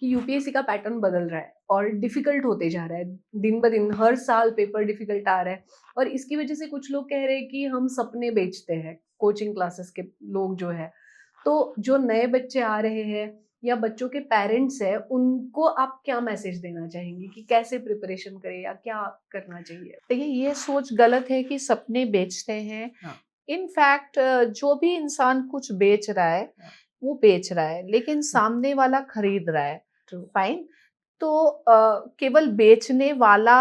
कि यूपीएससी का पैटर्न बदल रहा है और डिफिकल्ट होते जा रहा है। दिन ब दिन हर साल पेपर डिफिकल्ट आ रहा है और इसकी वजह से कुछ लोग कह रहे हैं कि हम सपने बेचते हैं, कोचिंग क्लासेस के लोग जो है। तो जो नए बच्चे आ रहे हैं या बच्चों के पेरेंट्स हैं, उनको आप क्या मैसेज देना चाहेंगे कि कैसे प्रिपरेशन करें या क्या करना चाहिए? देखिए, ये सोच गलत है कि सपने बेचते हैं। हाँ, इनफैक्ट जो भी इंसान कुछ बेच रहा है, हाँ, वो बेच रहा है, लेकिन सामने वाला खरीद रहा है। ट्रू। फाइन। तो केवल बेचने वाला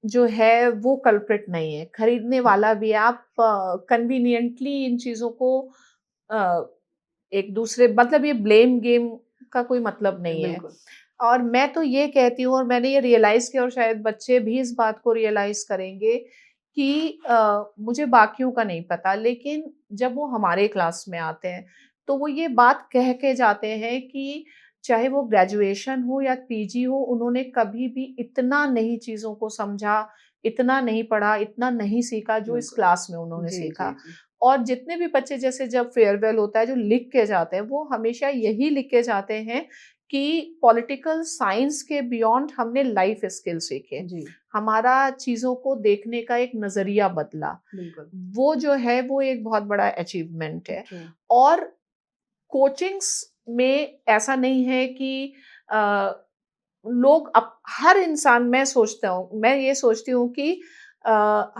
जो है वो कल्प्रिट नहीं है, खरीदने वाला भी है। आप कन्वीनियंटली इन चीज़ों को अ, एक दूसरे मतलब ये ब्लेम गेम का कोई मतलब नहीं है। बिल्कुल। और मैं तो ये कहती हूँ और मैंने ये रियलाइज़ किया और शायद बच्चे भी इस बात को रियलाइज़ करेंगे कि मुझे बाकियों का नहीं पता, लेकिन जब वो हमारे क्लास में आते हैं, तो वो ये बात कह के जाते हैं कि चाहे वो ग्रेजुएशन हो या पीजी हो, उन्होंने कभी भी इतना नहीं चीज़ों को समझा, इतना नहीं पढ़ा, इतना नहीं सीखा जो इस बिल्कुल। क्लास में उन्होंने जी, जी, सीखा। जी। और जितने भी बच्चे जैसे जब फेयरवेल होता है जो लिख के जाते हैं, वो हमेशा यही लिख के जाते हैं कि पॉलिटिकल साइंस के बियॉन्ड हमने लाइफ स्किल सीखे। जी, हमारा चीज़ों को देखने का एक नज़रिया बदला। बिल्कुल। वो जो है वो एक बहुत बड़ा अचीवमेंट है। ट्रू। और कोचिंग्स में ऐसा नहीं है कि अ, लोग हर इंसान मैं ये सोचती हूँ कि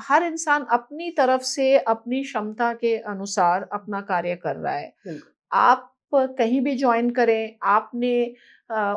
हर इंसान अपनी तरफ से अपनी क्षमता के अनुसार अपना कार्य कर रहा है। बिल्कुल। आप कहीं भी जॉइन करें, आपने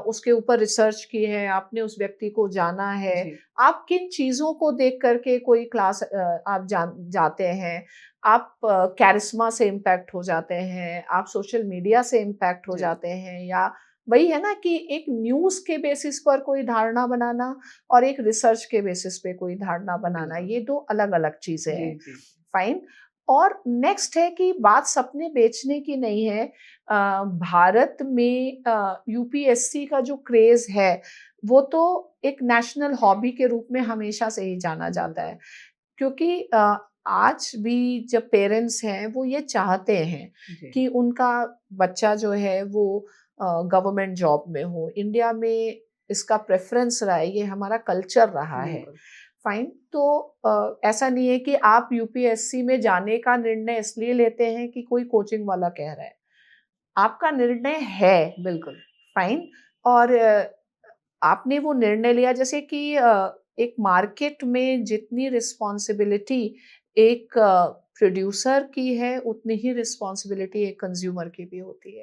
उसके ऊपर रिसर्च की है, आपने उस व्यक्ति को जाना है, जी, आप किन चीज़ों को देख कर के कोई क्लास आप जाते हैं, आप कैरिस्मा से इम्पैक्ट हो जाते हैं, आप सोशल मीडिया से इम्पैक्ट हो जी, जाते हैं, या वही है ना कि एक न्यूज़ के बेसिस पर कोई धारणा बनाना और एक रिसर्च के बेसिस पे कोई धारणा बनाना, बिल्कुल। ये 2 अलग-अलग चीज़ें जी, हैं। जी, जी। फाइन। और नेक्स्ट है कि बात सपने बेचने की नहीं है। भारत में यूपीएससी का जो क्रेज़ है, वो तो एक नेशनल हॉबी के रूप में हमेशा से ही जाना जाता बिल्कुल। है। क्योंकि आज भी जब पेरेंट्स हैं, वो ये चाहते हैं जी, कि उनका बच्चा जो है वो गवर्नमेंट जॉब में हो। इंडिया में इसका प्रेफ़रेंस रहा है, ये हमारा कल्चर रहा है। बिल्कुल। फाइन। तो ऐसा नहीं है कि आप यूपीएससी में जाने का निर्णय इसलिए लेते हैं कि कोई कोचिंग वाला कह रहा है। आपका निर्णय है। बिल्कुल। फाइन। और आपने वो निर्णय लिया जैसे कि एक मार्केट में जितनी रिस्पॉन्सिबिलिटी एक प्रोड्यूसर की है, उतनी ही रिस्पॉन्सिबिलिटी एक कंज्यूमर की भी होती है।